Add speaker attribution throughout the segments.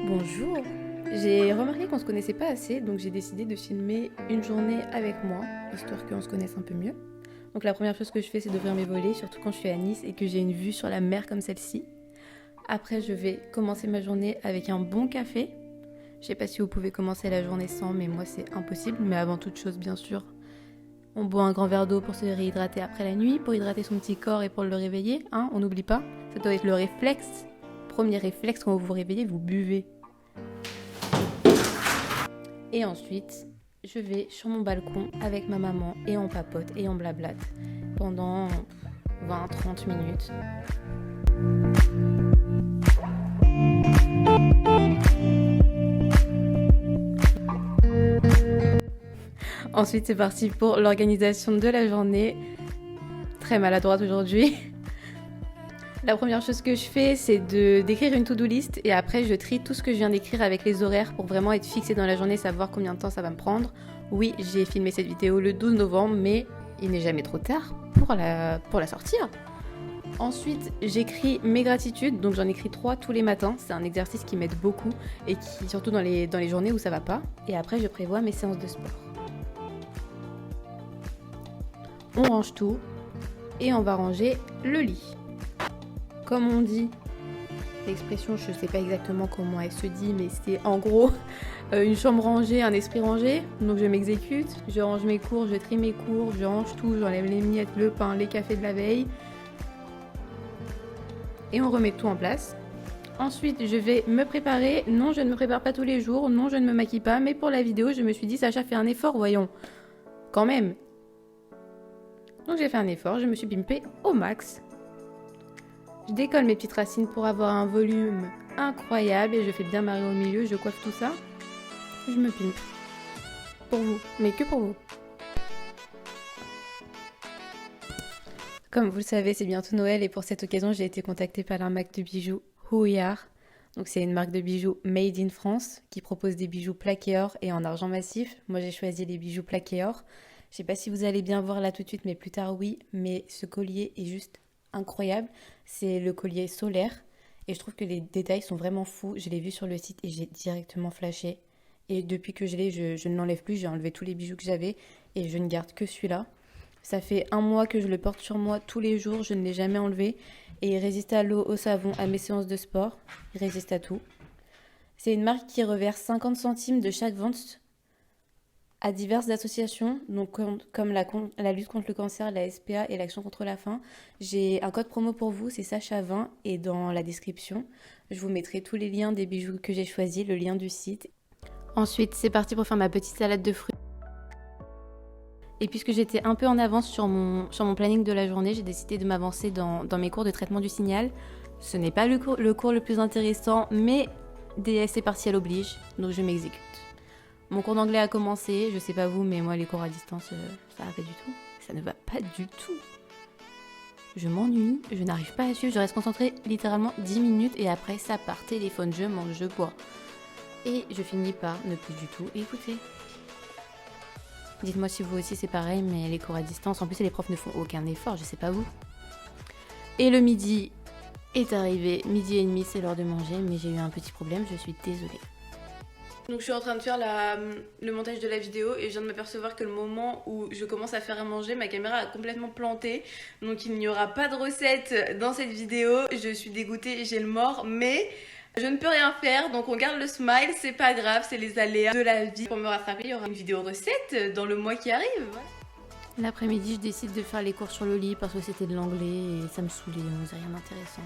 Speaker 1: Bonjour. J'ai remarqué qu'on se connaissait pas assez, donc j'ai décidé de filmer une journée avec moi, histoire qu'on se connaisse un peu mieux. Donc la première chose que je fais, c'est d'ouvrir mes volets, surtout quand je suis à Nice et que j'ai une vue sur la mer comme celle-ci. Après, je vais commencer ma journée avec un bon café. Je sais pas si vous pouvez commencer la journée sans, mais moi c'est impossible. Mais avant toute chose, bien sûr, on boit un grand verre d'eau pour se réhydrater après la nuit, pour hydrater son petit corps et pour le réveiller, hein, on n'oublie pas. Ça doit être le réflexe. Premier réflexe, quand vous vous réveillez, vous buvez. Et ensuite, je vais sur mon balcon avec ma maman et on papote et on blablate pendant 20-30 minutes. Ensuite, c'est parti pour l'organisation de la journée. Très maladroite aujourd'hui. La première chose que je fais, c'est d'écrire une to-do list et après je trie tout ce que je viens d'écrire avec les horaires pour vraiment être fixé dans la journée, savoir combien de temps ça va me prendre. Oui, j'ai filmé cette vidéo le 12 novembre, mais il n'est jamais trop tard pour la sortir. Ensuite, j'écris mes gratitudes, donc j'en écris 3 tous les matins. C'est un exercice qui m'aide beaucoup et qui, surtout dans les journées où ça va pas. Et après, je prévois mes séances de sport. On range tout et on va ranger le lit. Comme on dit, l'expression, je ne sais pas exactement comment elle se dit, mais c'est en gros une chambre rangée, un esprit rangé. Donc je m'exécute, je range mes cours, je trie mes cours, je range tout, j'enlève les miettes, le pain, les cafés de la veille. Et on remet tout en place. Ensuite, je vais me préparer. Non, je ne me prépare pas tous les jours. Non, je ne me maquille pas. Mais pour la vidéo, je me suis dit, Sacha, fais un effort, voyons. Quand même. Donc j'ai fait un effort, je me suis pimpée au max. Je décolle mes petites racines pour avoir un volume incroyable et je fais bien marrer au milieu, je coiffe tout ça. Je me pimpe. Pour vous, mais que pour vous. Comme vous le savez, c'est bientôt Noël et pour cette occasion, j'ai été contactée par la marque de bijoux Houillard. Donc c'est une marque de bijoux made in France qui propose des bijoux plaqués or et en argent massif. Moi j'ai choisi les bijoux plaqués or. Je sais pas si vous allez bien voir là tout de suite, mais plus tard oui. Mais ce collier est juste incroyable. C'est le collier solaire et je trouve que les détails sont vraiment fous. Je l'ai vu sur le site et j'ai directement flashé. Et depuis que je l'ai, je ne l'enlève plus. J'ai enlevé tous les bijoux que j'avais et je ne garde que celui-là. Ça fait 1 mois que je le porte sur moi tous les jours. Je ne l'ai jamais enlevé. Et il résiste à l'eau, au savon, à mes séances de sport. Il résiste à tout. C'est une marque qui reverse 50 centimes de chaque vente à diverses associations, donc comme la lutte contre le cancer, la SPA et l'Action contre la faim. J'ai un code promo pour vous, c'est Sacha20 et dans la description, je vous mettrai tous les liens des bijoux que j'ai choisis, le lien du site. Ensuite, c'est parti pour faire ma petite salade de fruits. Et puisque j'étais un peu en avance sur mon planning de la journée, j'ai décidé de m'avancer dans mes cours de traitement du signal. Ce n'est pas le cours le plus intéressant, mais DS partiel oblige, donc je m'exécute. Mon cours d'anglais a commencé, je sais pas vous, mais moi les cours à distance, ça va pas du tout. Ça ne va pas du tout. Je m'ennuie, je n'arrive pas à suivre, je reste concentrée littéralement 10 minutes et après ça part, téléphone, je mange, je bois. Et je finis par ne plus du tout écouter. Dites-moi si vous aussi c'est pareil, mais les cours à distance, en plus les profs ne font aucun effort, je sais pas vous. Et le midi est arrivé, 12h30 c'est l'heure de manger, mais j'ai eu un petit problème, je suis désolée. Donc je suis en train de faire le montage de la vidéo et je viens de m'apercevoir que le moment où je commence à faire à manger, ma caméra a complètement planté. Donc il n'y aura pas de recette dans cette vidéo. Je suis dégoûtée, j'ai le mort, mais je ne peux rien faire. Donc on garde le smile, c'est pas grave, c'est les aléas de la vie. Pour me rattraper, il y aura une vidéo recette dans le mois qui arrive. Voilà. L'après-midi, je décide de faire les cours sur le lit parce que c'était de l'anglais et ça me saoulait, donc c'est rien d'intéressant.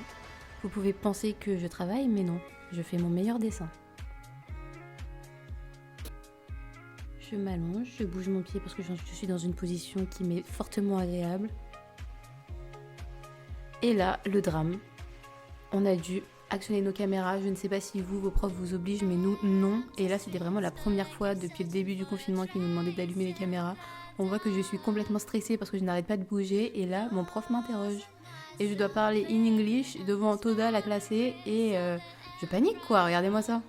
Speaker 1: Vous pouvez penser que je travaille, mais non, je fais mon meilleur dessin. Je m'allonge, je bouge mon pied parce que je suis dans une position qui m'est fortement agréable. Et là, le drame. On a dû actionner nos caméras. Je ne sais pas si vous, vos profs vous obligent, mais nous, non. Et là, c'était vraiment la première fois depuis le début du confinement qu'ils nous demandaient d'allumer les caméras. On voit que je suis complètement stressée parce que je n'arrête pas de bouger. Et là, mon prof m'interroge. Et je dois parler in English devant Toda, la classée. Et je panique, quoi. Regardez-moi ça.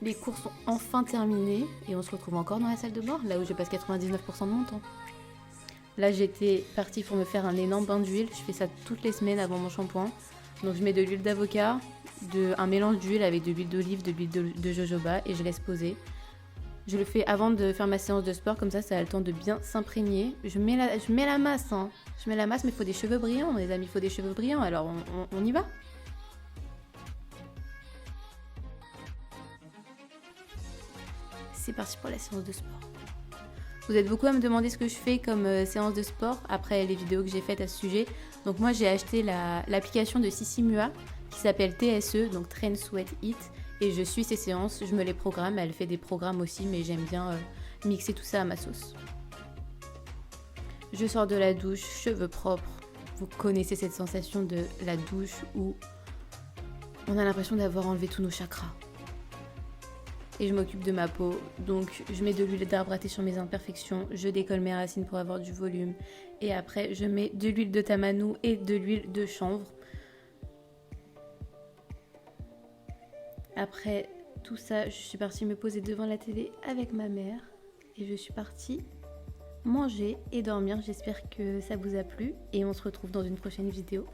Speaker 1: Les cours sont enfin terminés et on se retrouve encore dans la salle de bain, là où je passe 99% de mon temps. Là, j'étais partie pour me faire un énorme bain d'huile. Je fais ça toutes les semaines avant mon shampoing. Donc je mets de l'huile d'avocat, un mélange d'huile avec de l'huile d'olive, de l'huile de jojoba et je laisse poser. Je le fais avant de faire ma séance de sport, comme ça a le temps de bien s'imprégner. Je mets la masse, hein. Je mets la masse, mais il faut des cheveux brillants, les amis, il faut des cheveux brillants, alors on y va. C'est parti pour la séance de sport. Vous êtes beaucoup à me demander ce que je fais comme séance de sport après les vidéos que j'ai faites à ce sujet. Donc moi j'ai acheté l'application de Sissi Mua qui s'appelle TSE, donc Train Sweat Eat. Et je suis ces séances, je me les programme, elle fait des programmes aussi, mais j'aime bien mixer tout ça à ma sauce. Je sors de la douche, cheveux propres. Vous connaissez cette sensation de la douche où on a l'impression d'avoir enlevé tous nos chakras. Et je m'occupe de ma peau, donc je mets de l'huile d'arbre à thé sur mes imperfections, je décolle mes racines pour avoir du volume. Et après, je mets de l'huile de tamanou et de l'huile de chanvre. Après tout ça, je suis partie me poser devant la télé avec ma mère et je suis partie manger et dormir. J'espère que ça vous a plu et on se retrouve dans une prochaine vidéo.